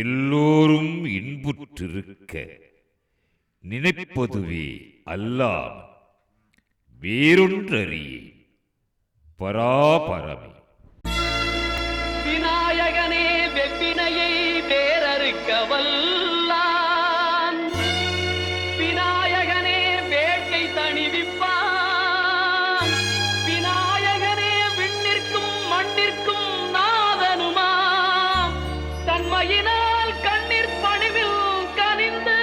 எல்லோரும் இன்புற்றிருக்க நினைப்பதுவே அல்லாமல் வேறொன்றறியே பராபரமே. விநாயகனே வெப்பினையை வேறறுக்க வல்லான், விநாயகனே வேட்டை தணிவிப்பான், விநாயகனே விண்ணிற்கும் மண்ணிற்கும் நாதனுமாம், தன்மையினால் கண்ணீர் பணிவில் கனிந்து.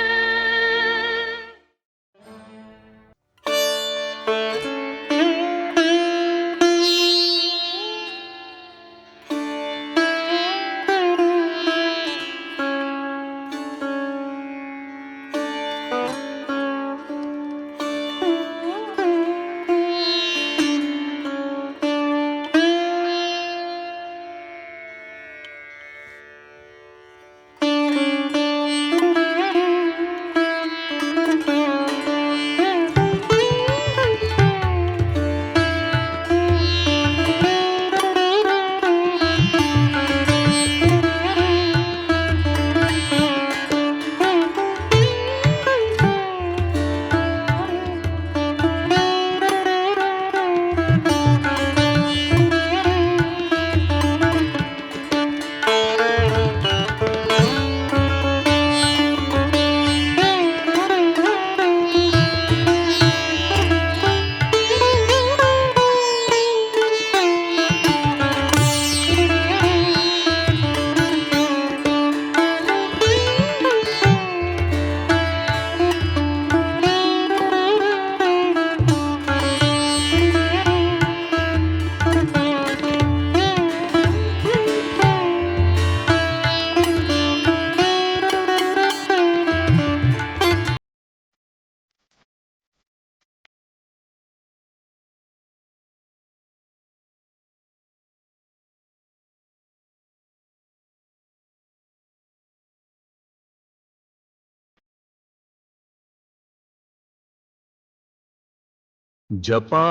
जपा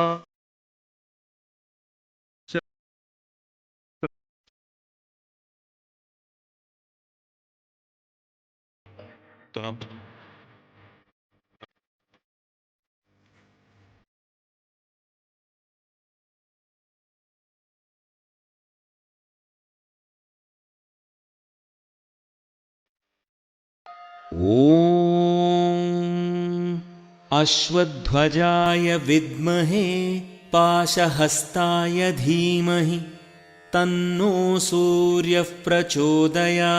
ॐ अश्वध्वजाय विद्महे पाशहस्ताय धीमहि तन्नो सूर्यः प्रचोदयात्।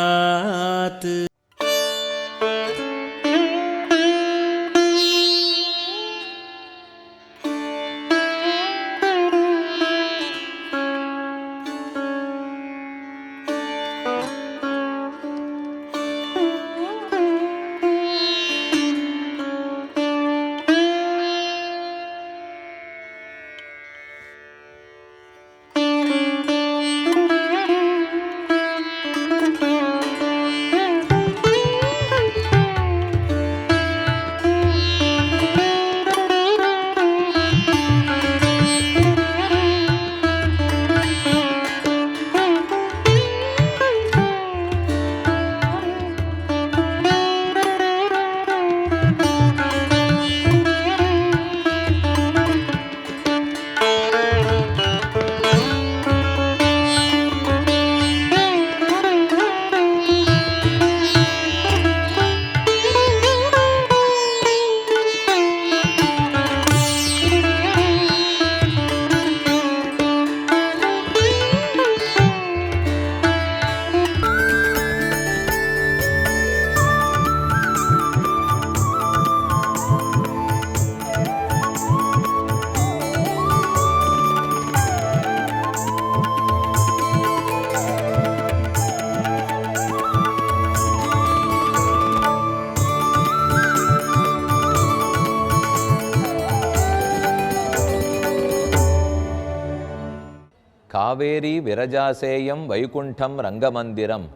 காவேரி விரஜாசேயம் வைகுண்டம் ரங்கமந்திரம்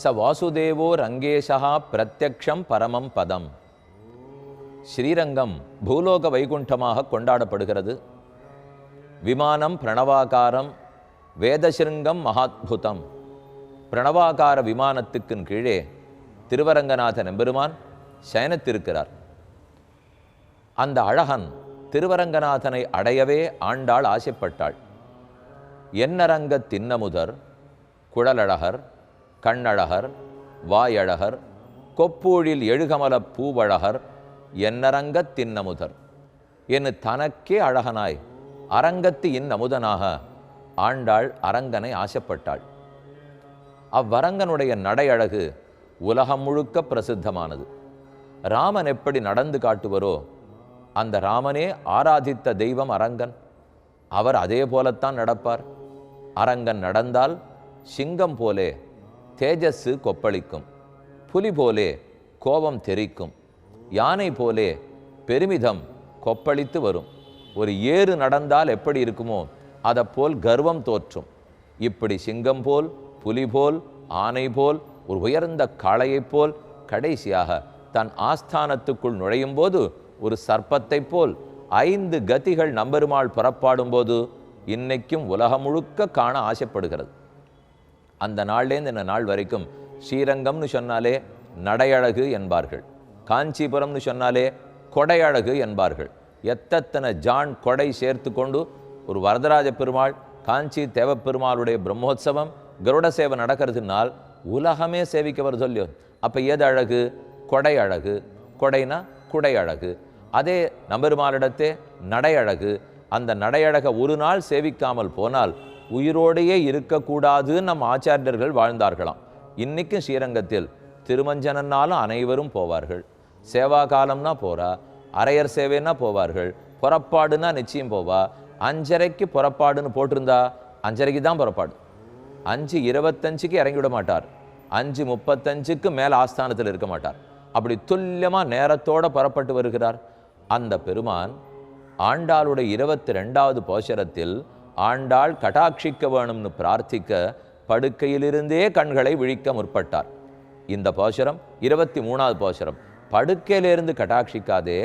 ச வாசுதேவோ ரங்கேஷா பிரத்யக்ஷம் பரமம் பதம். ஸ்ரீரங்கம் பூலோக வைகுண்டமாக கொண்டாடப்படுகிறது. விமானம் பிரணவாகாரம், வேதசிருங்கம் மகாத்புதம், பிரணவாகார விமானத்துக்கின் கீழே திருவரங்கநாதன் எம்பெருமான் சயனித்திருக்கிறார். அந்த அழகன் திருவரங்கநாதனை அடையவே ஆண்டாள் ஆசைப்பட்டாள். என்னரங்க தின்னமுதர், குழலழகர், கண்ணழகர், வாயழகர், கொப்பூழில் எழுகமல பூவழகர், என்னரங்க தின்னமுதர் என்று தனக்கே அழகனாய் அரங்கத்து இன்னமுதனாக ஆண்டாள் அரங்கனை ஆசைப்பட்டாள். அவ்வரங்கனுடைய நடையழகு உலகம் முழுக்க பிரசித்தமானது. ராமன் எப்படி நடந்து காட்டுவரோ அந்த ராமனே ஆராதித்த தெய்வம் அரங்கன். அவர் அதே போலத்தான் நடப்பார். அரங்கன் நடந்தால் சிங்கம் போலே தேஜஸ்ஸு கொப்பளிக்கும், புலி போலே கோபம் தெரிக்கும், யானை போலே பெருமிதம் கொப்பளித்து வரும். ஒரு ஏறு நடந்தால் எப்படி இருக்குமோ அதைப்போல் கர்வம் தோற்றும். இப்படி சிங்கம் போல், புலி போல், ஆனை போல், ஒரு உயர்ந்த காளையைப் போல், கடைசியாக தன் ஆஸ்தானத்துக்குள் நுழையும் போது ஒரு சர்ப்பத்தை போல் 5 கதிகள் நம்பெருமாள் புறப்பாடும் போது இன்னைக்கும் உலகம் முழுக்க காண ஆசைப்படுகிறது. அந்த நாள்லேருந்து இந்த நாள் வரைக்கும் ஸ்ரீரங்கம்னு சொன்னாலே நடையழகு என்பார்கள், காஞ்சிபுரம்னு சொன்னாலே கொடையழகு என்பார்கள். எத்தனை ஜான் கொடை சேர்த்து கொண்டு ஒரு வரதராஜ பெருமாள், காஞ்சி தேவப்பெருமாளுடைய பிரம்மோத்சவம், கருட சேவை நடக்கிறதுனால் உலகமே சேவிக்க வர சொல்லியோ. அப்போ ஏது அழகு? கொடை அழகு. கொடைனா குடை அழகு. அதே நம்பெருமாளிடத்தே நடையழகு. அந்த நடையழக ஒரு நாள் சேவிக்காமல் போனால் உயிரோடையே இருக்கக்கூடாதுன்னு நம் ஆச்சாரியர்கள் வாழ்ந்தார்களாம். இன்னைக்கும் ஸ்ரீரங்கத்தில் திருமஞ்சனன்னாலும் அனைவரும் போவார்கள். சேவா காலம்னா போறா, அரையர் சேவைன்னா போவார்கள், புறப்பாடுனா நிச்சயம் போவா. 5:30க்கு புறப்பாடுன்னு போட்டிருந்தா 5:30க்கு தான் புறப்பாடு. 5:25க்கு இறங்கிவிட மாட்டார். 5:35க்கு மேலே ஆஸ்தானத்தில் இருக்க மாட்டார். அப்படி துல்லியமாக நேரத்தோடு புறப்பட்டு வருகிறார். அந்த பெருமான் ஆண்டாளுடைய 22வது போஷரத்தில் ஆண்டாள் கடாட்சிக்க வேணும்னு பிரார்த்திக்க படுக்கையிலிருந்தே கண்களை விழிக்க முற்பட்டார். இந்த போஷரம் 23வது போஷரம். படுக்கையிலிருந்து கடாட்சிக்காதே,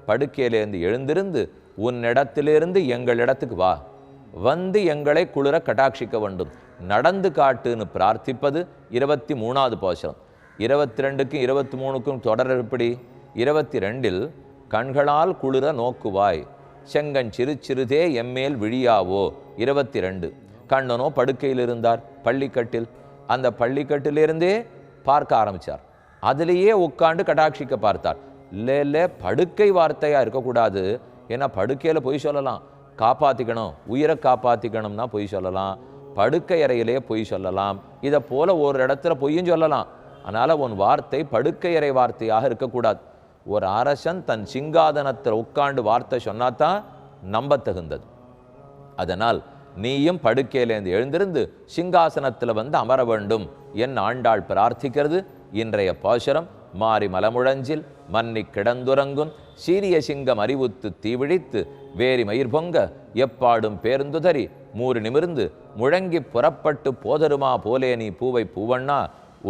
படுக்கையிலிருந்து எழுந்திருந்து உன்னிடத்திலிருந்து எங்களிடத்துக்கு வா, வந்து எங்களை குளிர கடாட்சிக்க வேண்டும், நடந்து காட்டுன்னு பிரார்த்திப்பது 23வது போஷரம். 22க்கும் 23க்கும் தொடர் எப்படி? 22இல் கண்களால் குளிர நோக்குவாய், செங்கன் சிறு சிறுதே எம்மேல் விழியாவோ. 22 கண்ணனோ படுக்கையில் இருந்தார் பள்ளிக்கட்டில். அந்த பள்ளிக்கட்டிலிருந்தே பார்க்க ஆரம்பித்தார். அதிலேயே உட்காண்டு கடாட்சிக்க பார்த்தார். இல்லை படுக்கை வார்த்தையாக இருக்கக்கூடாது. ஏன்னா படுக்கையில் பொய் சொல்லலாம், காப்பாற்றிக்கணும், உயிரை காப்பாற்றிக்கணும்னா பொய் சொல்லலாம், படுக்கை அறையிலே பொய் சொல்லலாம், இதை போல ஒரு இடத்துல பொய்யும் சொல்லலாம். அதனால் உன் வார்த்தை படுக்கை அறை வார்த்தையாக இருக்கக்கூடாது. ஒரு அரசன் தன் சிங்காதனத்தில் உட்காண்டு வார்த்தை சொன்னாதான் நம்ப தகுந்தது. அதனால் நீயும் படுக்கையிலேருந்து எழுந்திருந்து சிங்காசனத்தில் வந்து அமர வேண்டும் என் ஆண்டாள் பிரார்த்திக்கிறது. இன்றைய பாசுரம் மாறி மலமுழஞ்சில் மன்னி கிடந்துறங்கும் சீரிய சிங்கம் அறிவுத்து தீவிழித்து வேரி மயிர் பொங்க எப்பாடும் பேருந்துதறி மூறு நிமிர்ந்து முழங்கி புறப்பட்டு போதருமா போலே நீ பூவை பூவண்ணா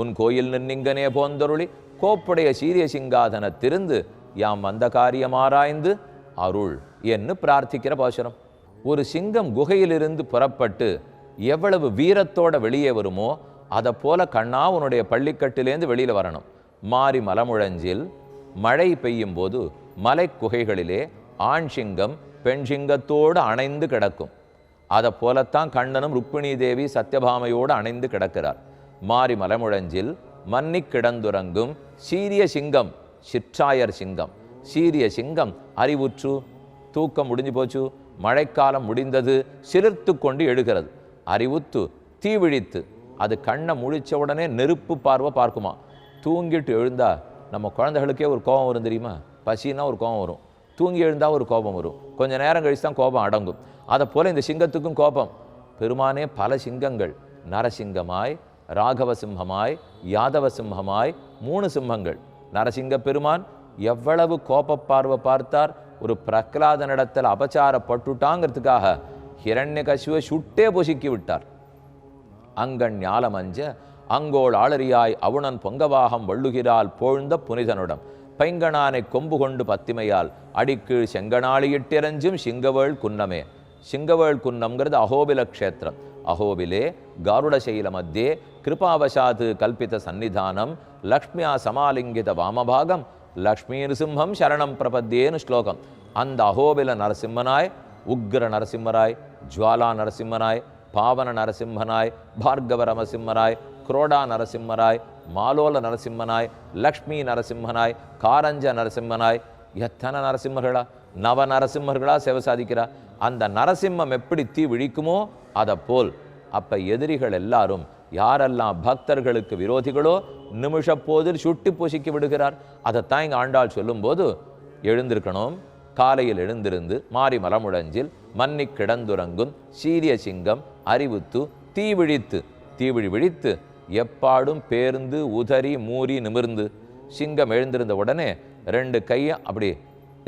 உன் கோயில் நின்னிங்கனே போந்தருளி கோப்புடைய சீரிய சிங்காதனத்திருந்து யாம் வந்த காரியமாராய்ந்து அருள் என்று பிரார்த்திக்கிற பாசுரம். ஒரு சிங்கம் குகையிலிருந்து புறப்பட்டு எவ்வளவு வீரத்தோட வெளியே வருமோ அதை போல கண்ணா உன்னுடைய பள்ளிக்கட்டிலேருந்து வெளியில் வரணும். மாறி மலமுழஞ்சில் மழை பெய்யும் போது மலை குகைகளிலே ஆண் சிங்கம் பெண் சிங்கத்தோடு அணைந்து கிடக்கும். அதை போலத்தான் கண்ணனும் ருக்மிணி தேவி சத்யபாமையோடு அணைந்து கிடக்கிறார். மாறி மலமுழஞ்சில் மன்னி கிடந்துறங்கும் சீரிய சிங்கம், சிற்றாயர் சிங்கம், சீரிய சிங்கம் அறிவுற்று தூக்கம் முடிஞ்சு போச்சு, மழைக்காலம் முடிந்தது, சிலிர்த்து கொண்டு எழுகிறது. அறிவுத்து தீவிழித்து அது கண்ணை முழிச்ச உடனே நெருப்பு பார்வை பார்க்குமா. தூங்கிட்டு எழுந்தா நம்ம குழந்தைகளுக்கே ஒரு கோபம் வரும் தெரியுமா? பசின்னா ஒரு கோபம் வரும், தூங்கி எழுந்தா ஒரு கோபம் வரும், கொஞ்ச நேரம் கழிச்சு தான் கோபம் அடங்கும். அதை போல இந்த சிங்கத்துக்கும் கோபம். பெருமானே பல சிங்கங்கள், நரசிங்கமாய், ராகவ சிம்மமாய், யாதவ சிம்மமாய் 3 சிம்மங்கள். நரசிங்க பெருமான் எவ்வளவு கோப பார்வை பார்த்தார். ஒரு பிரகலாதனிடத்தில் அபச்சாரப்பட்டுட்டாங்கிறதுக்காக ஹிரண்யகசிவை சுட்டே பொசுக்கி விட்டார். அங்கண் ஞாலமஞ்ச அங்கோள் ஆளறியாய் அவுணன் பொங்கவாகம் வள்ளுகிறால் போழ்ந்த புனிதனுடம் பைங்கணானை கொம்பு கொண்டு பத்திமையால் அடிக்கீழ் செங்கனாளியிட்டிரஞ்சும் சிங்கவேள் குன்னமே. சிங்கவேள் குன்னம்ங்கிறது அகோபில க்ஷேத்திரம். அஹோபிலே காருடசைல மத்தியே கிருபாவசாத் கல்பித சந்நிதானம் லக்ஷ்மியா சமாலிங்கித வாமபாகம் லக்ஷ்மீ நிருசிம்ஹம் சரணம் பிரபத்தியேன்னு ஸ்லோகம். அந்த அஹோபில நரசிம்மனாய், உக்ர நரசிம்மராய், ஜுவாலா நரசிம்மனாய், பாவன நரசிம்மனாய், பார்கவ நரசிம்மராய், குரோடா நரசிம்மராய், மாலோல நரசிம்மனாய், லக்ஷ்மி நரசிம்மனாய், காரஞ்ச நரசிம்மனாய், எத்தனை நரசிம்மர்களா, நவ நரசிம்மர்களா சேவை சாதிக்கிறா. அந்த நரசிம்மம் எப்படி தீ விழிக்குமோ அதை போல் அப்ப எதிரிகள் எல்லாரும் யாரெல்லாம் பக்தர்களுக்கு விரோதிகளோ நிமிஷப்போதில் சுட்டி பூசிக்கி விடுகிறார். அதைத்தான் இங்கே ஆண்டாள் சொல்லும்போது, எழுந்திருக்கணும், காலையில் எழுந்திருந்து மாறி மலமுழஞ்சில் மன்னி கிடந்துறங்கும் சீரிய சிங்கம் அறிவுத்து தீவிழித்து தீவிழி விழித்து எப்பாடும் பேர்ந்து உதறி மூறி நிமிர்ந்து. சிங்கம் எழுந்திருந்த உடனே ரெண்டு கையை அப்படி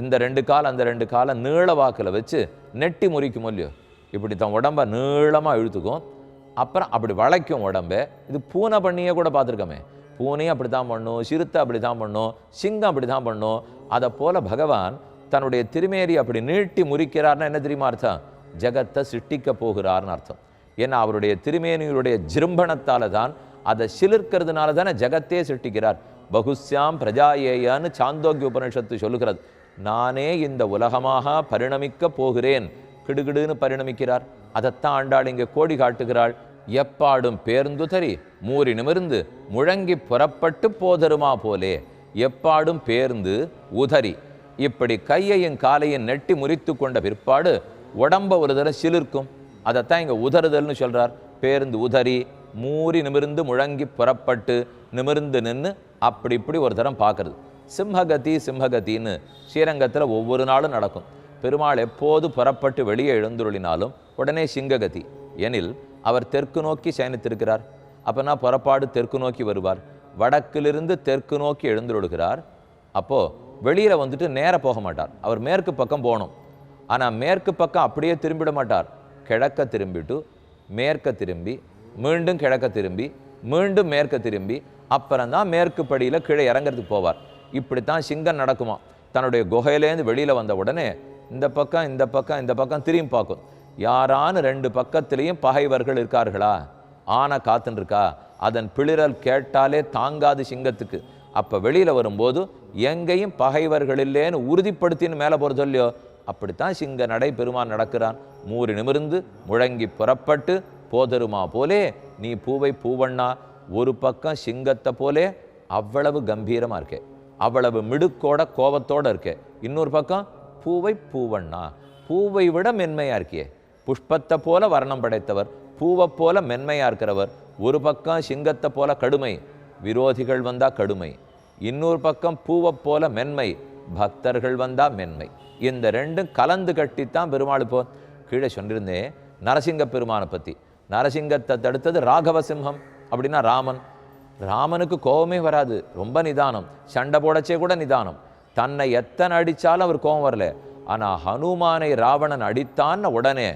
இந்த ரெண்டு கால் அந்த ரெண்டு காலை நீள வாக்கில் வச்சு நெட்டி முறிக்கும் இல்லையோ, இப்படி தான் உடம்ப நீளமாக இழுத்துக்கும். அப்புறம் அப்படி வளைக்கும் உடம்பை. இது பூனை பண்ணியே கூட பார்த்துருக்கோமே, பூனையும் அப்படி தான் பண்ணும், சிறுத்தை அப்படி தான் பண்ணும், சிங்கம் அப்படி தான் பண்ணும். அதை போல பகவான் தன்னுடைய திருமேரி அப்படி நீட்டி முறிக்கிறார்னா என்ன தெரியுமா அர்த்தம்? ஜகத்தை சிட்டிக்க போகிறார்னு அர்த்தம். ஏன்னா அவருடைய திருமேனியுடைய ஜிரும்பணத்தால தான், அதை சிலிர்க்கிறதுனால தானே ஜகத்தே சிட்டிக்கிறார். பகுஸ்யாம் பிரஜாயேயான்னு சாந்தோக்கிய உபனிஷத்து சொல்லுகிறது. நானே இந்த உலகமாக பரிணமிக்க போகிறேன், கிடுகிடுன்னு பரிணமிக்கிறார். அதைத்தான் ஆண்டாள் இங்கே கோடி காட்டுகிறாள். எப்பாடும் பேர்ந்துதறி மூறி நிமிர்ந்து முழங்கி புறப்பட்டு போதருமா போலே. எப்பாடும் பேர்ந்து உதறி இப்படி கையையும் காலையும் நெட்டி முறித்து கொண்ட பிற்பாடு உடம்ப ஒரு தடவை சிலிர்க்கும். அதைத்தான் இங்கே உதறுதல்னு சொல்றார். பேர்ந்து உதறி மூறி நிமிர்ந்து முழங்கி புறப்பட்டு நிமிர்ந்து நின்று அப்படி இப்படி ஒரு தரம் பார்க்கறது. சிம்ஹகதி சிம்ஹகத்தின்னு ஸ்ரீரங்கத்தில் ஒவ்வொரு நாளும் நடக்கும். பெருமாள் எப்போது புறப்பட்டு வெளியே எழுந்துருளினாலும் உடனே சிங்ககதி. எனில் அவர் தெற்கு நோக்கி சயனித்திருக்கிறார். அப்போனா புறப்பாடு தெற்கு நோக்கி வருவார். வடக்கிலிருந்து தெற்கு நோக்கி எழுந்துருளுகிறார். அப்போது வெளியில் வந்துட்டு நேர போக மாட்டார், அவர் மேற்கு பக்கம் போகணும். ஆனால் மேற்கு பக்கம் அப்படியே திரும்பிட மாட்டார். கிழக்க திரும்பிட்டு மேற்க திரும்பி மீண்டும் கிழக்க திரும்பி மீண்டும் மேற்க திரும்பி அப்புறம்தான் மேற்கு படியில் கீழே இறங்கிறதுக்கு போவார். இப்படித்தான் சிங்கம் நடக்குமா. தன்னுடைய குகையிலேருந்து வெளியில் வந்த உடனே இந்த பக்கம் இந்த பக்கம் இந்த பக்கம் திரும்பி பார்க்கும். யாரானு ரெண்டு பக்கத்திலையும் பகைவர்கள் இருக்கார்களா, ஆனை காத்துன்னு இருக்கா, அதன் பிளிரல் கேட்டாலே தாங்காது சிங்கத்துக்கு. அப்போ வெளியில் வரும்போது எங்கேயும் பகைவர்கள் இல்லைன்னு உறுதிப்படுத்தின்னு மேலே போகிறது இல்லையோ, அப்படித்தான் சிங்க நடை பெருமான் நடக்கிறான். மூறி நிமிர்ந்து முழங்கி புறப்பட்டு போதருமா போலே நீ பூவை பூவண்ணா. ஒரு பக்கம் சிங்கத்தை போலே அவ்வளவு கம்பீரமாக இருக்கே, அவ்வளவு மிடுக்கோட கோபத்தோடு இருக்கே. இன்னொரு பக்கம் பூவை பூவண்ணா, பூவை விட மென்மையாக இருக்கியே. புஷ்பத்தை போல வர்ணம் படைத்தவர், பூவை போல மென்மையாக இருக்கிறவர். ஒரு பக்கம் சிங்கத்தை போல கடுமை, விரோதிகள் வந்தா கடுமை. இன்னொரு பக்கம் பூவை போல மென்மை, பக்தர்கள் வந்தா மென்மை. இந்த ரெண்டும் கலந்து கட்டித்தான் பெருமாள் போ. கீழே சொல்லியிருந்தேன் நரசிங்க பெருமானை பற்றி. நரசிங்கத்தை தடுத்தது ராகவசிம்ஹம், அப்படின்னா ராமன். ராமனுக்கு கோபமே வராது, ரொம்ப நிதானம். சண்டை போடச்சே கூட நிதானம். தன்னை எத்தனை அடித்தாலும் அவர் கோபம் வரல. ஆனால் ஹனுமானை ராவணன் அடித்தான்னு உடனே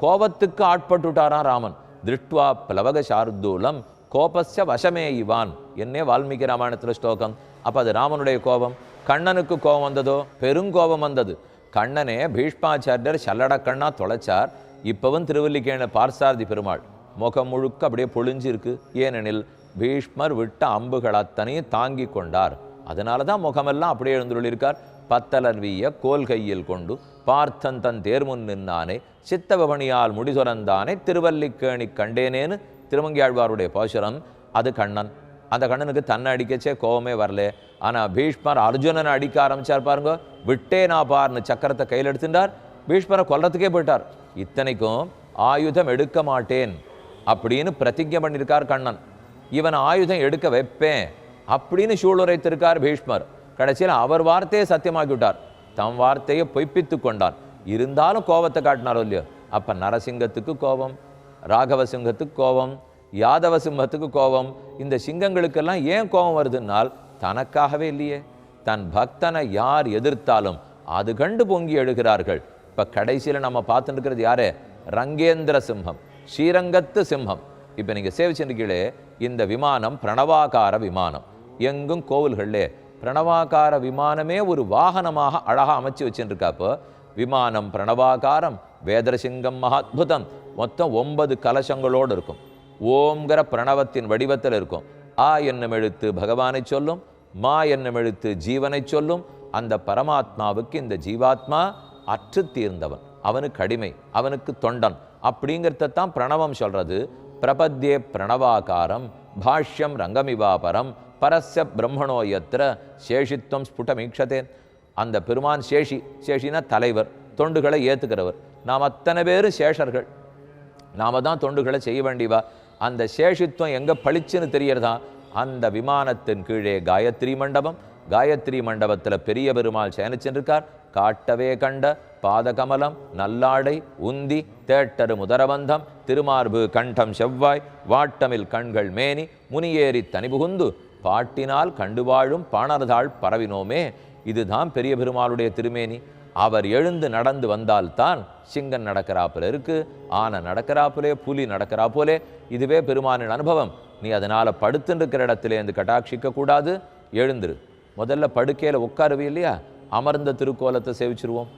கோபத்துக்கு ஆட்பட்டுட்டாரான் ராமன். திருஷ்டுவா பிளவக சார்தூலம் கோபஸ்ய வசமே இவான் என்னே வால்மீகி ராமாயணத்தில் ஸ்லோகம். அப்போ அது ராமனுடைய கோபம். கண்ணனுக்கு கோபம் வந்ததோ, பெருங்கோபம் வந்தது. கண்ணனே பீஷ்மாச்சாரியர் சல்லடக்கண்ணா தொலைச்சார். இப்பவும் திருவல்லிக்கேண பார்சாரதி பெருமாள் முகம் முழுக்க அப்படியே பொழிஞ்சு இருக்கு. ஏனெனில் பீஷ்மர் விட்ட அம்புகள் அத்தனையும் தாங்கி கொண்டார். அதனால தான் முகமெல்லாம் அப்படியே எழுந்துள்ளிருக்கார். பத்தலர்விய கோல் கையில் கொண்டு பார்த்தன் தன் தேர்முன் நின்னானே சித்தவபணியால் முடிதுறந்தானே திருவல்லிக்கேணி கண்டேனேன்னு திருமங்கியாழ்வாருடைய பாசுரம். அது கண்ணன். அந்த கண்ணனுக்கு தன்னை அடிக்கச்சே கோபமே வரல. ஆனால் பீஷ்மர் அர்ஜுனனை அடிக்க ஆரம்பிச்சார் பாருங்க. விட்டே நான் பார்னு சக்கரத்தை கையில் எடுத்துட்டார். பீஷ்மரை கொல்றதுக்கே போயிட்டார். இத்தனைக்கும் ஆயுதம் எடுக்க மாட்டேன் அப்படின்னு பிரதிஜை பண்ணியிருக்கார் கண்ணன். இவன் ஆயுதம் எடுக்க வைப்பேன் அப்படின்னு சூளுரைத்திருக்கார் பீஷ்மர். கடைசியில் அவர் வார்த்தையை சத்தியமாக்கி விட்டார். தம் வார்த்தையை பொய்ப்பித்து கொண்டார். இருந்தாலும் கோபத்தை காட்டினாரோ இல்லையோ. அப்போ நரசிங்கத்துக்கு கோபம், ராகவ சிங்கத்துக்கு கோபம், யாதவ சிம்மத்துக்கு கோபம். இந்த சிங்கங்களுக்கெல்லாம் ஏன் கோபம் வருதுன்னால் தனக்காகவே இல்லையே. தன் பக்தனை யார் எதிர்த்தாலும் அது கண்டு பொங்கி எழுகிறார்கள். இப்போ கடைசியில் நம்ம பார்த்துட்டு இருக்கிறது யாரே? ரங்கேந்திர சிம்ஹம், ஸ்ரீரங்கத்து சிம்ஹம். இப்போ நீங்கள் சேவிச்சுருக்கீங்களே, இந்த விமானம் பிரணவாகார விமானம். எங்கும் கோவில்களே பிரணவாகார விமானமே ஒரு வாகனமாக அழகாக அமைச்சு வச்சுருக்காப்போ விமானம் பிரணவாகாரம், வேதரசிங்கம் மகாத்புதம். மொத்தம் 9 கலசங்களோடு இருக்கும். ஓம்ங்கிற பிரணவத்தின் வடிவத்தில் இருக்கும். ஆ என்னும் எழுத்து பகவானை சொல்லும், மா என்னும் எழுத்து ஜீவனை சொல்லும். அந்த பரமாத்மாவுக்கு இந்த ஜீவாத்மா அற்று தீர்ந்தவன், அவனுக்கு அடிமை, அவனுக்கு தொண்டன் அப்படிங்கிறதான் பிரணவம் சொல்றது. பிரபத்யே பிரணவாகாரம் பாஷ்யம் ரங்கமிவாபரம் பரஸ்ய பிரம்மணோ யத்ர சேஷித்வம் ஸ்புடமீக்ஷதே. அந்த பெருமான் சேஷி, சேஷினா தலைவர், தொண்டுகளை ஏற்றுக்கிறவர். நாம் அத்தனை பேர் சேஷர்கள், நாம தான் தொண்டுகளை செய்ய வேண்டியவா. அந்த சேஷித்துவம் எங்கே பளிச்சுன்னு தெரியறதா? அந்த விமானத்தின் கீழே காயத்ரி மண்டபம். காயத்ரி மண்டபத்தில் பெரிய பெருமாள் சேனிச்சிருக்கார். காட்டவே கண்ட பாதகமலம் நல்லாடை உந்தி தேட்டரு முதரபந்தம் திருமார்பு கண்டம் செவ்வாய் வாட்டமில் கண்கள் மேனி முனியேறி தனிபுகுந்து பாட்டினால் கண்டு வாழும் பாணர்தாள் பரவினோமே. இதுதான் பெரிய பெருமாளுடைய திருமேனி. அவர் எழுந்து நடந்து வந்தால்தான் சிங்கன் நடக்கிறாப்புல இருக்கு, ஆனை நடக்கிறாப்புலே, புலி நடக்கிறாப்போலே. இதுவே பெருமானின் அனுபவம். நீ அதனால படுத்துன்னு இருக்கிற இடத்துலேருந்து கட்டாட்சிக்க கூடாது, எழுந்துரு. முதல்ல படுக்கையில் உட்காருவே இல்லையா, அமர்ந்த திருக்கோலத்தை சேவிச்சிருவோம்.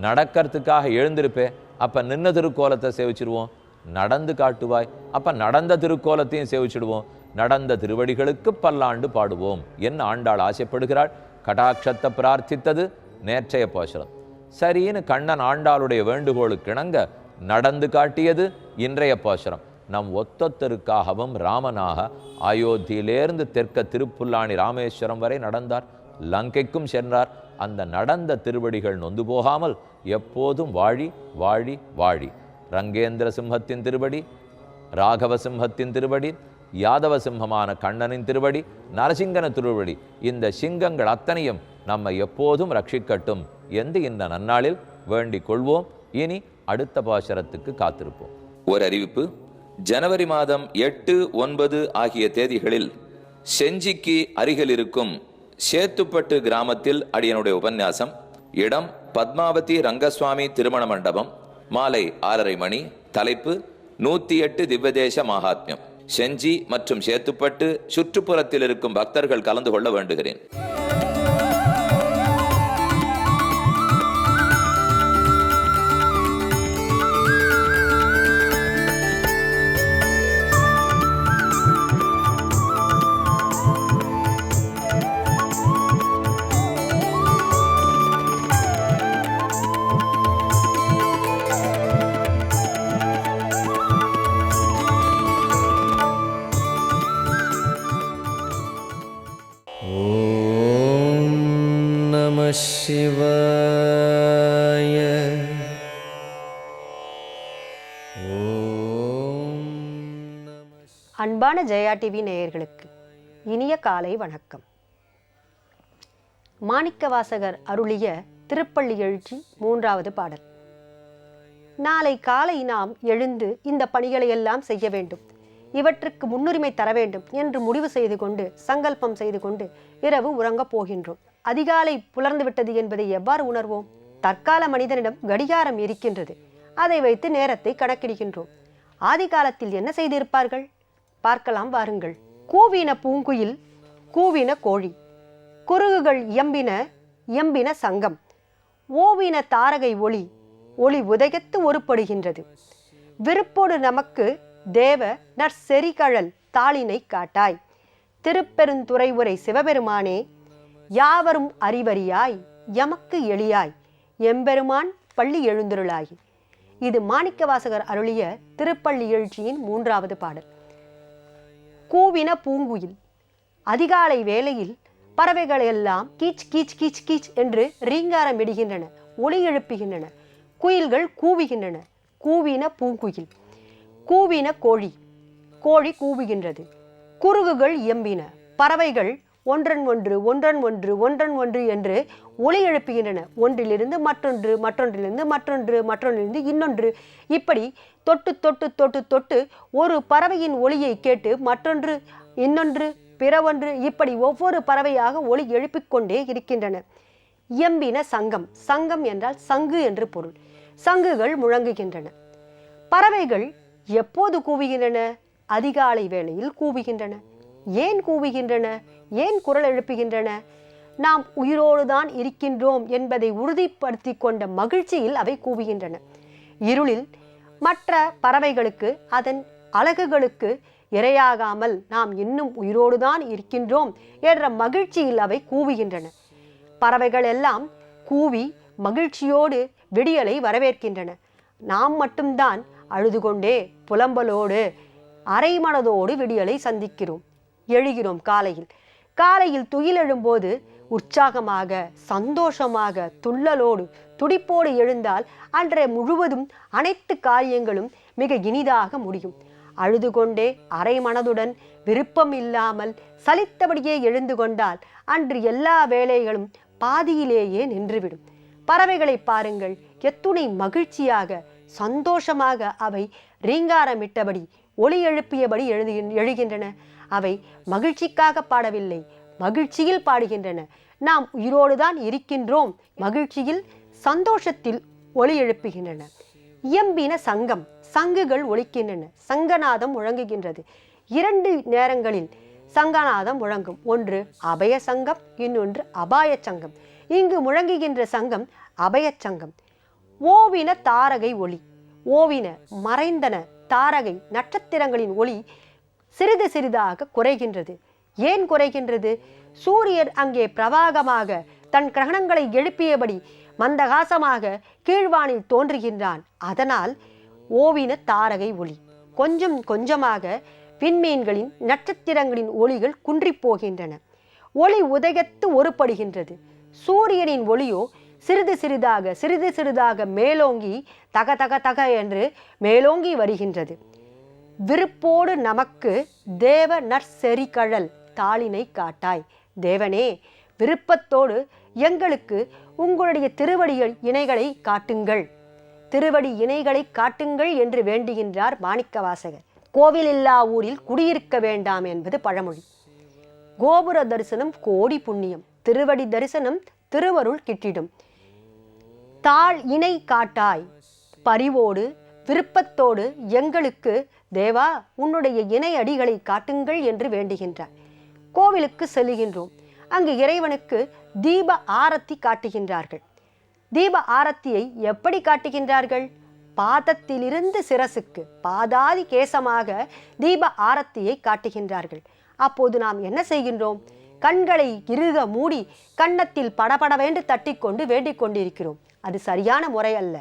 நடக்கிறதுக்காக எழுந்திருப்பே, அப்போ நின்ன திருக்கோலத்தை சேவிச்சிருவோம். நடந்து காட்டுவாய், அப்போ நடந்த திருக்கோலத்தையும் சேவிச்சிடுவோம். நடந்த திருவடிகளுக்கு பல்லாண்டு பாடுவோம் என்ன ஆண்டாள் ஆசைப்படுகிறாள். கடாட்சத்தை பிரார்த்தித்தது நேற்றைய பாசுரம். சரின்னு கண்ணன் ஆண்டாளுடைய வேண்டுகோளுக்கு இணங்க நடந்து காட்டியது இன்றைய பாசுரம். நம் ஒத்தொத்தருக்காகவும் ராமனாக அயோத்தியிலேருந்து தெற்க திருப்புல்லாணி ராமேஸ்வரம் வரை நடந்தார், லங்கைக்கும் சென்றார். அந்த நடந்த திருவடிகள் நொந்து போகாமல் எப்போதும் வாழி வாழி வாழி. ரங்கேந்திர சிம்மத்தின் திருவடி, ராகவ சிம்மத்தின் திருவடி, யாதவ சிம்மமான கண்ணனின் திருவடி, நரசிங்கன திருவடி, இந்த சிங்கங்கள் அத்தனையும் நம்மை எப்போதும் ரட்சிக்கட்டும் என்று இந்த நன்னாளில் வேண்டிக் கொள்வோம். இனி அடுத்த பாசுரத்துக்கு காத்திருப்போம். ஒரு அறிவிப்பு. ஜனவரி மாதம் 8, 9 ஆகிய தேதிகளில் செஞ்சிக்கு அருகில் இருக்கும் சேத்துப்பட்டு கிராமத்தில் அடியனுடைய உபன்யாசம். இடம் பத்மாவதி ரங்கசுவாமி திருமண மண்டபம். மாலை 6:30 மணி. தலைப்பு 108 திவ்யதேச மகாத்மியம். செஞ்சி மற்றும் சேத்துப்பட்டு சுற்றுப்புறத்தில் இருக்கும் பக்தர்கள் கலந்து கொள்ள வேண்டுகிறேன். சிவாய. அன்பான ஜெயா டிவி நேயர்களுக்கு இனிய காலை வணக்கம். மாணிக்கவாசகர் அருளிய திருப்பள்ளி எழுச்சி 3வது பாடல். நாளை காலை நாம் எழுந்து இந்த பணிகளை எல்லாம் செய்ய வேண்டும், இவற்றுக்கு முன்னுரிமை தர வேண்டும் என்று முடிவு செய்து கொண்டு சங்கல்பம் செய்து கொண்டு இரவு உறங்கப் போகின்றோம். அதிகாலை புலர்ந்து விட்டது என்பதை எவ்வாறு உணர்வோம்? தற்கால மனிதனிடம் கடிகாரம் இருக்கின்றது, அதை வைத்து நேரத்தை கணக்கிடுகின்றோம். ஆதி காலத்தில் என்ன செய்திருப்பார்கள் பார்க்கலாம் வாருங்கள். கூவின பூங்குயில், கூவின கோழி, குருகுகள் இயம்பின சங்கம், ஓவின தாரகை ஒளி, ஒளி உதயத்து ஒருப்படுகின்றது. விருப்போடு நமக்கு தேவ நற்செறிகழல் தாளினை காட்டாய். திருப்பெருந்துறை உரை சிவபெருமானே, யாவரும் அறிவறியாய் எமக்கு எளியாய், எம்பெருமான் பள்ளி எழுந்தருளாய். இது மாணிக்கவாசகர் அருளிய திருப்பள்ளி எழுச்சியின் 3வது பாடல். கூவின பூங்குயில். அதிகாலை வேளையில் பறவைகளெல்லாம் கீச் கீச் கீச் கீச் என்று ரீங்காரம் இடுகின்றன, ஒளி எழுப்புகின்றன. குயில்கள் கூவுகின்றன. கூவின பூங்குயில். கூவின கோழி, கோழி கூவுகின்றது. குருகுகள் இயம்பின, பறவைகள் ஒன்றன் ஒன்று என்று ஒளி எழுப்புகின்றன. ஒன்றிலிருந்து மற்றொன்று, மற்றொன்றிலிருந்து மற்றொன்று, மற்றொன்றிலிருந்து இன்னொன்று. இப்படி தொட்டு தொட்டு தொட்டு தொட்டு ஒரு பறவையின் ஒளியை கேட்டு மற்றொன்று, இன்னொன்று, பிற ஒன்று, இப்படி ஒவ்வொரு பறவையாக ஒளி எழுப்பிக்கொண்டே இருக்கின்றன. இயம்பின சங்கம். சங்கம் என்றால் சங்கு என்று பொருள். சங்குகள் முழங்குகின்றன. பறவைகள் எப்போது கூவுகின்றன? அதிகாலை வேளையில் கூவுகின்றன. ஏன் கூவுகின்றன? ஏன் குரல் எழுப்புகின்றன? நாம் உயிரோடுதான் இருக்கின்றோம் என்பதை உறுதிப்படுத்தி கொண்ட மகிழ்ச்சியில் அவை கூவுகின்றன. இருளில் மற்ற பறவைகளுக்கு அதன் அலகுகளுக்கு இரையாகாமல் நாம் இன்னும் உயிரோடுதான் இருக்கின்றோம் என்ற மகிழ்ச்சியில் அவை கூவுகின்றன. பறவைகள் எல்லாம் கூவி மகிழ்ச்சியோடு விடியலை வரவேற்கின்றன. நாம் மட்டும்தான் அழுது கொண்டே புலம்பலோடு அரைமனதோடு விடியலை சந்திக்கிறோம். எழுகிறோம் காலையில் துயிலெழும்போது உற்சாகமாக சந்தோஷமாக துள்ளலோடு துடிப்போடு எழுந்தால் அன்றைய முழுவதும் அனைத்து காரியங்களும் மிக இனிதாக முடியும். அழுது கொண்டே அரைமனதுடன் விருப்பம் இல்லாமல் சலித்தபடியே எழுந்து கொண்டால் அன்று எல்லா வேலைகளும் பாதியிலேயே நின்றுவிடும். பறவைகளை பாருங்கள், எத்துணை மகிழ்ச்சியாக சந்தோஷமாக அவை ரீங்காரமிட்டபடி ஒலி எழுப்பியபடி எழுகின்றன. அவை மகிழ்ச்சிக்காக பாடவில்லை, மகிழ்ச்சியில் பாடுகின்றன. நாம் உயிரோடுதான் இருக்கின்றோம், மகிழ்ச்சியில் சந்தோஷத்தில் ஒலி எழுப்புகின்றன. இயம்பின சங்குகள் ஒலிக்கின்றன, சங்கநாதம் முழங்குகின்றது. 2 நேரங்களில் சங்கநாதம் முழங்கும். ஒன்று அபய சங்கம், இன்னொன்று அபாய சங்கம். இங்கு முழங்குகின்ற சங்கம் அபய சங்கம். ஓவின தாரகை ஒளி, ஓவின மறைந்தன தாரகை நட்சத்திரங்களின் ஒளி சிறிது சிறிதாக குறைகின்றது. ஏன் குறைகின்றது? சூரியன் அங்கே பிரவாகமாக தன் கிரகணங்களை எழுப்பியபடி மந்தகாசமாக கீழ்வானில் தோன்றுகின்றான். அதனால் ஓவின தாரகை ஒளி கொஞ்சம் கொஞ்சமாக விண்மீன்களின் நட்சத்திரங்களின் ஒளிகள் குன்றி போகின்றன. ஒளி உதயத்து ஒருபடுகின்றது. சூரியனின் ஒளியோ சிறிது சிறிதாக மேலோங்கி தக தக தக என்று மேலோங்கி வருகின்றது. விருப்போடு நமக்கு தேவ நற்செறிகழல் தாளினை காட்டாய். தேவனே, விருப்பத்தோடு எங்களுக்கு உங்களுடைய திருவடிகள் இணைகளை காட்டுங்கள், திருவடி இணைகளை காட்டுங்கள் என்று வேண்டுகின்றார் மாணிக்கவாசகர். கோவில் இல்லா ஊரில் குடியிருக்க வேண்டாம் என்பது பழமொழி. கோபுர தரிசனம் கோடி புண்ணியம், திருவடி தரிசனம் திருவருள் கிட்டிடும். தாள் இணை காட்டாய், பரிவோடு விருப்பத்தோடு எங்களுக்கு தேவா உன்னுடைய இணை அடிகளை காட்டுங்கள் என்று வேண்டுகின்றார். கோவிலுக்கு செல்லுகின்றோம். அங்கு இறைவனுக்கு தீப ஆரத்தி காட்டுகின்றார்கள். தீப ஆரத்தியை எப்படி காட்டுகின்றார்கள்? பாதத்திலிருந்து சிரசுக்கு பாதாதி கேசமாக தீப ஆரத்தியை காட்டுகின்றார்கள். அப்போது நாம் என்ன செய்கின்றோம்? கண்களை இறுக மூடி கன்னத்தில் படபடவென்று தட்டிக்கொண்டு வேண்டிக் கொண்டிருக்கிறோம். அது சரியான முறை அல்ல.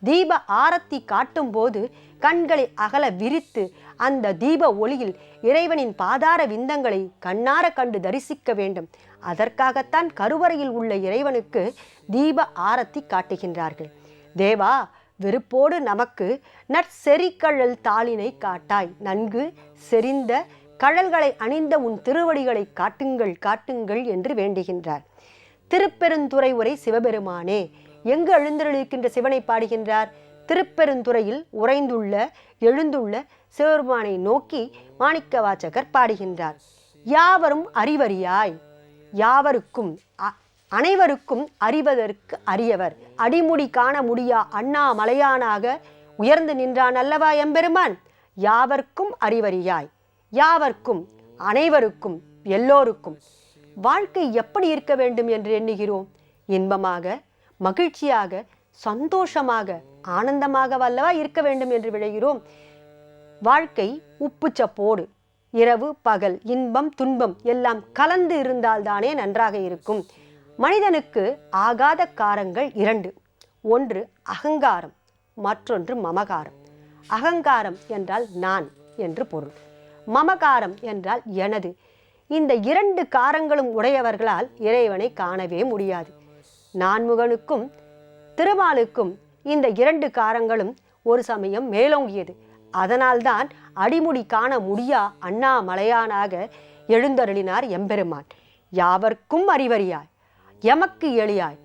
தீப ஆரத்தி காட்டும் போது கண்களை அகல விரித்து அந்த தீப ஒளியில் இறைவனின் பாதார விந்தங்களை கண்ணார கண்டு தரிசிக்க வேண்டும். அதற்காகத்தான் கருவறையில் உள்ள இறைவனுக்கு தீப ஆரத்தி காட்டுகின்றார்கள். தேவா, விருப்போடு நமக்கு நற்செறிகழல் தாளினை காட்டாய். நன்கு செறிந்த கழல்களை அணிந்த உன் திருவடிகளை காட்டுங்கள் காட்டுங்கள் என்று வேண்டுகின்றார். திருப்பெருந்துறை உரை சிவபெருமானே, எங்கு எழுந்தருளிருக்கின்ற சிவனை பாடுகின்றார்? திருப்பெருந்துறையில் உறைந்துள்ள எழுந்துள்ள சிவபெருமானை நோக்கி மாணிக்கவாசகர் பாடுகின்றார். யாவரும் அறிவறியாய், யாவருக்கும் அனைவருக்கும் அறிவதற்கு அரியவர், அடிமுடி காண முடியா அண்ணாமலையானாக உயர்ந்து நின்றான் அல்லவா எம்பெருமான். யாவர்க்கும் அறிவறியாய், யாவர்க்கும் அனைவருக்கும் எல்லோருக்கும். வாழ்க்கை எப்படி இருக்க வேண்டும் என்று எண்ணுகிறோம்? இன்பமாக, மகிழ்ச்சியாக, சந்தோஷமாக, ஆனந்தமாக வல்லவா இருக்க வேண்டும் என்று விளைகிறோம். வாழ்க்கை உப்புச்சப்போடு இரவு பகல் இன்பம் துன்பம் எல்லாம் கலந்து இருந்தால்தானே நன்றாக இருக்கும். மனிதனுக்கு ஆகாத காரங்கள் 2. ஒன்று அகங்காரம், மற்றொன்று மமகாரம். அகங்காரம் என்றால் நான் என்று பொருள், மமகாரம் என்றால் எனது. இந்த 2 காரங்களும் உடையவர்களால் இறைவனை காணவே முடியாது. நான்முகனுக்கும் திருமாலுக்கும் இந்த 2 காரங்களும் ஒரு சமயம் மேலோங்கியது. அதனால்தான் அடிமுடி காண முடியா அண்ணாமலையானாக எழுந்தருளினார் எம்பெருமான். யாவர்க்கும் அறிவறியாய், எமக்கு எளியாய்,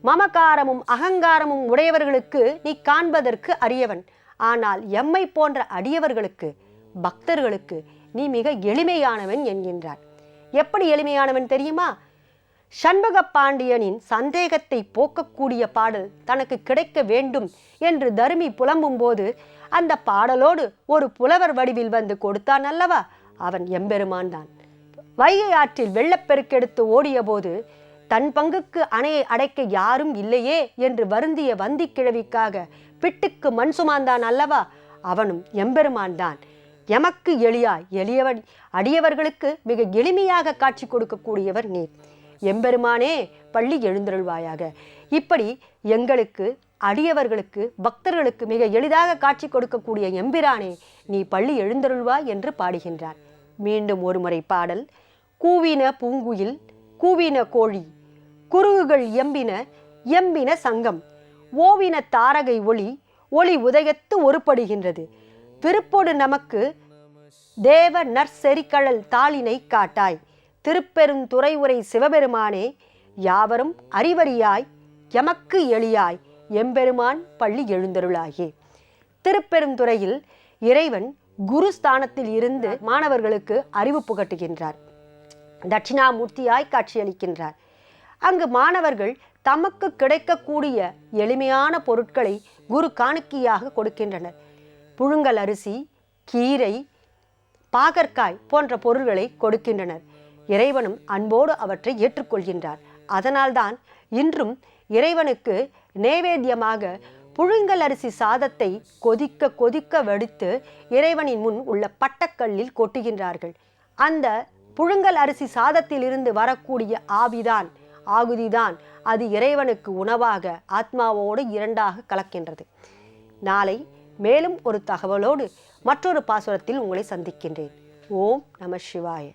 மமகாரமும் அகங்காரமும் உடையவர்களுக்கு நீ காண்பதற்கு அரியவன். ஆனால் எம்மை போன்ற அடியவர்களுக்கு, பக்தர்களுக்கு நீ மிக எளிமையானவன் என்கின்றார். எப்படி எளிமையானவன் தெரியுமா? சண்பக பாண்டியனின் சந்தேகத்தை போக்கக்கூடிய பாடல் தனக்கு கிடைக்க வேண்டும் என்று தருமி புலம்பும் போது அந்த பாடலோடு ஒரு புலவர் வடிவில் வந்து கொடுத்தான் அல்லவா, அவன் எம்பெருமான் தான். வைகை ஆற்றில் வெள்ளப்பெருக்கெடுத்து ஓடிய போது தன் பங்குக்கு அணையை அடைக்க யாரும் இல்லையே என்று வருந்திய வந்தி கிழவிக்காக பிட்டுக்கு மண் சுமாந்தான் அல்லவா, அவனும் எம்பெருமான் தான். எமக்கு எளியாய் எளியவன் அடியவர்களுக்கு மிக எளிமையாக காட்சி கொடுக்கக்கூடியவர் நீர். எம்பெருமானே பள்ளி எழுந்தருள்வாயாக. இப்படி எங்களுக்கு அடியவர்களுக்கு பக்தர்களுக்கு மிக எளிதாக காட்சி கொடுக்கக்கூடிய எம்பிரானே நீ பள்ளி எழுந்தருள்வாய் என்று பாடுகின்றார். மீண்டும் ஒரு முறை பாடல். கூவின பூங்குயில் கூவின கோழி, குருகுகள் எம்பின எம்பின சங்கம், ஓவின தாரகை ஒளி ஒளி உதயத்து ஒருபடுகின்றது, விருப்போடு நமக்கு தேவ நற்செறிக்கழல் தாளினை காட்டாய், திருப்பெருந்துறை உரை சிவபெருமானே யாவரும் அறிவறியாய் எமக்கு எளியாய் எம்பெருமான் பள்ளி எழுந்தருளாயே. திருப்பெருந்துறையில் இறைவன் குருஸ்தானத்தில் இருந்து மாணவர்களுக்கு அறிவு புகட்டுகின்றார். தட்சிணாமூர்த்தியாய் காட்சியளிக்கின்றார். அங்கு மாணவர்கள் தமக்கு கிடைக்கக்கூடிய எளிமையான பொருட்களை குரு காணிக்கையாக கொடுக்கின்றனர். புழுங்கல் அரிசி, கீரை, பாகற்காய் போன்ற பொருள்களை கொடுக்கின்றனர். இறைவனும் அன்போடு அவற்றை ஏற்றுக்கொள்கின்றார். அதனால்தான் இன்றும் இறைவனுக்கு நைவேத்தியமாக புழுங்கல் அரிசி சாதத்தை கொதிக்க கொதிக்க வடித்து இறைவனின் முன் உள்ள பட்டக்கல்லில் கொட்டுகின்றார்கள். அந்த புழுங்கல் அரிசி சாதத்தில் இருந்து வரக்கூடிய ஆகுதிதான் அது இறைவனுக்கு உணவாக ஆத்மாவோடு இரண்டாக கலக்கின்றது. நாளை மேலும் ஒரு தகவலோடு மற்றொரு பாசுரத்தில் உங்களை சந்திக்கின்றேன். ஓம் நம சிவாய.